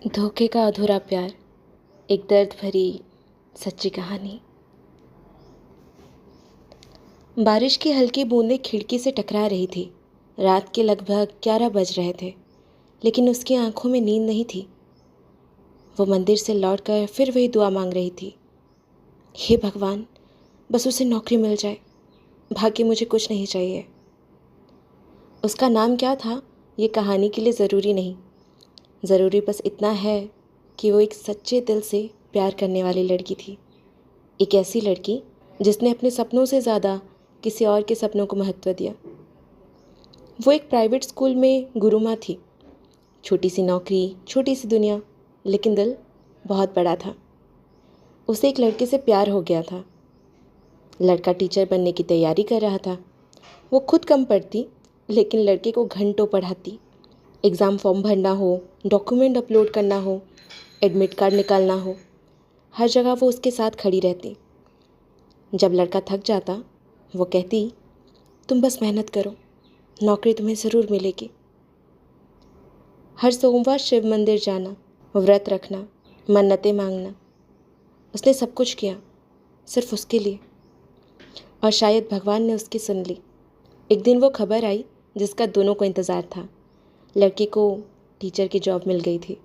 धोखे का अधूरा प्यार, एक दर्द भरी सच्ची कहानी। बारिश की हल्की बूंदें खिड़की से टकरा रही थी। रात के लगभग 11 बज रहे थे, लेकिन उसकी आंखों में नींद नहीं थी। वो मंदिर से लौटकर फिर वही दुआ मांग रही थी। हे भगवान, बस उसे नौकरी मिल जाए, बाकी मुझे कुछ नहीं चाहिए। उसका नाम क्या था ये कहानी के लिए ज़रूरी नहीं। ज़रूरी बस इतना है कि वो एक सच्चे दिल से प्यार करने वाली लड़की थी। एक ऐसी लड़की जिसने अपने सपनों से ज़्यादा किसी और के सपनों को महत्व दिया। वो एक प्राइवेट स्कूल में गुरुमा थी। छोटी सी नौकरी, छोटी सी दुनिया, लेकिन दिल बहुत बड़ा था। उसे एक लड़के से प्यार हो गया था। लड़का टीचर बनने की तैयारी कर रहा था। वो खुद कम पढ़ती, लेकिन लड़के को घंटों पढ़ाती। एग्ज़ाम फॉर्म भरना हो, डॉक्यूमेंट अपलोड करना हो, एडमिट कार्ड निकालना हो, हर जगह वो उसके साथ खड़ी रहती। जब लड़का थक जाता, वो कहती, तुम बस मेहनत करो, नौकरी तुम्हें ज़रूर मिलेगी। हर सोमवार शिव मंदिर जाना, व्रत रखना, मन्नतें मांगना, उसने सब कुछ किया सिर्फ उसके लिए। और शायद भगवान ने उसकी सुन ली। एक दिन वो खबर आई जिसका दोनों को इंतज़ार था। लड़के को टीचर की जॉब मिल गई थी।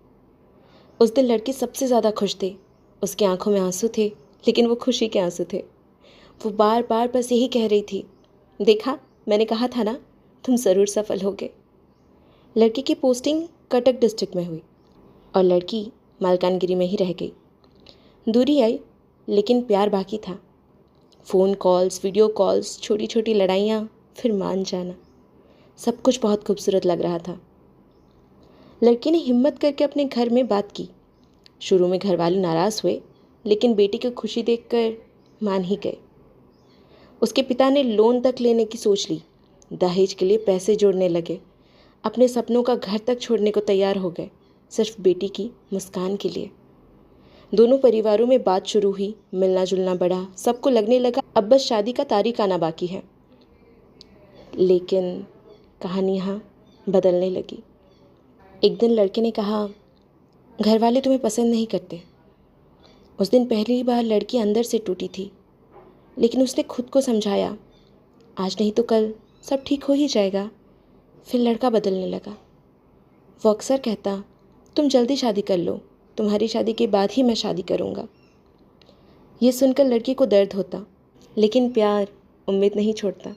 उस दिन लड़की सबसे ज़्यादा खुश थी। उसकी आंखों में आंसू थे, लेकिन वो खुशी के आंसू थे। वो बार बार बस यही कह रही थी, देखा, मैंने कहा था ना, तुम ज़रूर सफल होगे। लड़की की पोस्टिंग कटक डिस्ट्रिक्ट में हुई और लड़की मालकानगिरी में ही रह गई। दूरी आई, लेकिन प्यार बाकी था। फ़ोन कॉल्स, वीडियो कॉल्स, छोटी छोटी लड़ाइयाँ, फिर मान जाना, सब कुछ बहुत खूबसूरत लग रहा था। लड़की ने हिम्मत करके अपने घर में बात की। शुरू में घर वाले नाराज़ हुए, लेकिन बेटी की खुशी देखकर मान ही गए। उसके पिता ने लोन तक लेने की सोच ली, दहेज के लिए पैसे जोड़ने लगे, अपने सपनों का घर तक छोड़ने को तैयार हो गए, सिर्फ बेटी की मुस्कान के लिए। दोनों परिवारों में बात शुरू हुई, मिलना जुलना बढ़ा, सबको लगने लगा अब बस शादी का तारीख आना बाकी है। लेकिन कहानी यहाँ बदलने लगी। एक दिन लड़के ने कहा, घर वाले तुम्हें पसंद नहीं करते। उस दिन पहली बार लड़की अंदर से टूटी थी, लेकिन उसने खुद को समझाया, आज नहीं तो कल सब ठीक हो ही जाएगा। फिर लड़का बदलने लगा। वो अक्सर कहता, तुम जल्दी शादी कर लो, तुम्हारी शादी के बाद ही मैं शादी करूँगा। ये सुनकर लड़की को दर्द होता, लेकिन प्यार उम्मीद नहीं छोड़ता।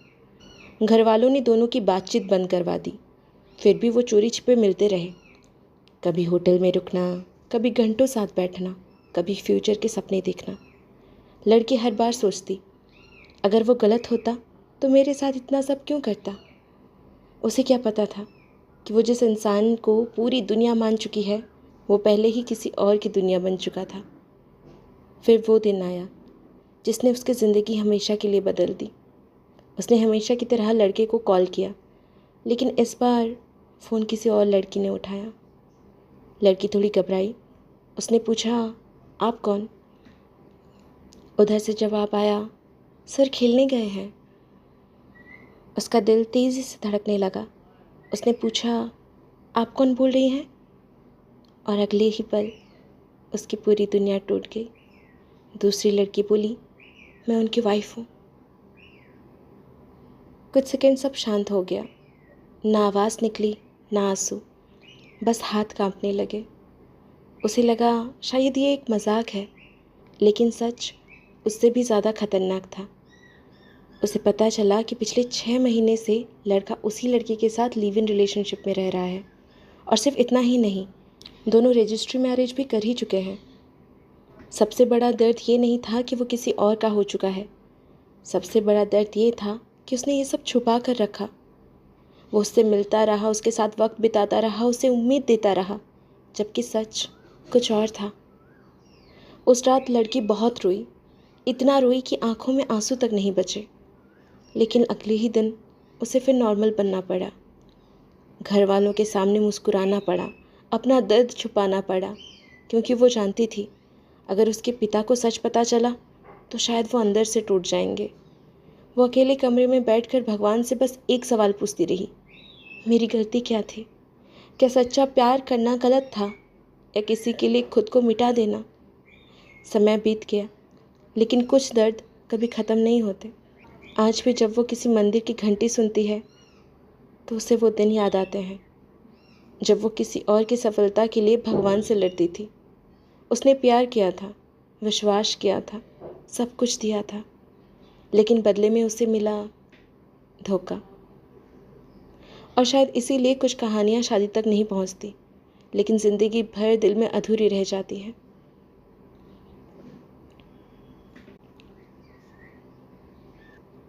घर वालों ने दोनों की बातचीत बंद करवा दी। फिर भी वो चोरी छिपे मिलते रहे। कभी होटल में रुकना, कभी घंटों साथ बैठना, कभी फ्यूचर के सपने देखना। लड़की हर बार सोचती, अगर वो गलत होता तो मेरे साथ इतना सब क्यों करता। उसे क्या पता था कि वो जिस इंसान को पूरी दुनिया मान चुकी है, वो पहले ही किसी और की दुनिया बन चुका था। फिर वो दिन आया जिसने उसकी ज़िंदगी हमेशा के लिए बदल दी। उसने हमेशा की तरह लड़के को कॉल किया, लेकिन इस बार फ़ोन किसी और लड़की ने उठाया। लड़की थोड़ी घबराई। उसने पूछा, आप कौन? उधर से जवाब आया, सर खेलने गए हैं। उसका दिल तेज़ी से धड़कने लगा। उसने पूछा, आप कौन बोल रही हैं? और अगले ही पल उसकी पूरी दुनिया टूट गई। दूसरी लड़की बोली, मैं उनकी वाइफ हूँ। कुछ सेकंड सब शांत हो गया। ना आवाज़ निकली, ना आंसू, बस हाथ कांपने लगे। उसे लगा शायद ये एक मजाक है, लेकिन सच उससे भी ज़्यादा खतरनाक था। उसे पता चला कि पिछले 6 महीने से लड़का उसी लड़की के साथ लिव इन रिलेशनशिप में रह रहा है। और सिर्फ इतना ही नहीं, दोनों रजिस्ट्री मैरिज भी कर ही चुके हैं। सबसे बड़ा दर्द ये नहीं था कि वो किसी और का हो चुका है। सबसे बड़ा दर्द ये था कि उसने ये सब छुपा कर रखा। वो उससे मिलता रहा, उसके साथ वक्त बिताता रहा, उसे उम्मीद देता रहा, जबकि सच कुछ और था। उस रात लड़की बहुत रोई, इतना रोई कि आंखों में आंसू तक नहीं बचे। लेकिन अगले ही दिन उसे फिर नॉर्मल बनना पड़ा। घर वालों के सामने मुस्कुराना पड़ा, अपना दर्द छुपाना पड़ा, क्योंकि वो जानती थी अगर उसके पिता को सच पता चला तो शायद वो अंदर से टूट जाएंगे। वो अकेले कमरे में बैठकर भगवान से बस एक सवाल पूछती रही, मेरी गलती क्या थी? क्या सच्चा प्यार करना गलत था? या किसी के लिए खुद को मिटा देना। समय बीत गया, लेकिन कुछ दर्द कभी ख़त्म नहीं होते। आज भी जब वो किसी मंदिर की घंटी सुनती है तो उसे वो दिन याद आते हैं जब वो किसी और की सफलता के लिए भगवान से लड़ती थी। उसने प्यार किया था, विश्वास किया था, सब कुछ दिया था, लेकिन बदले में उसे मिला धोखा। और शायद इसीलिए कुछ कहानियाँ शादी तक नहीं पहुँचती, लेकिन ज़िंदगी भर दिल में अधूरी रह जाती है।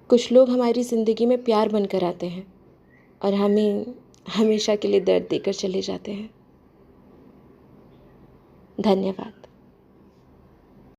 कुछ लोग हमारी ज़िंदगी में प्यार बनकर आते हैं और हमें हमेशा के लिए दर्द देकर चले जाते हैं। धन्यवाद।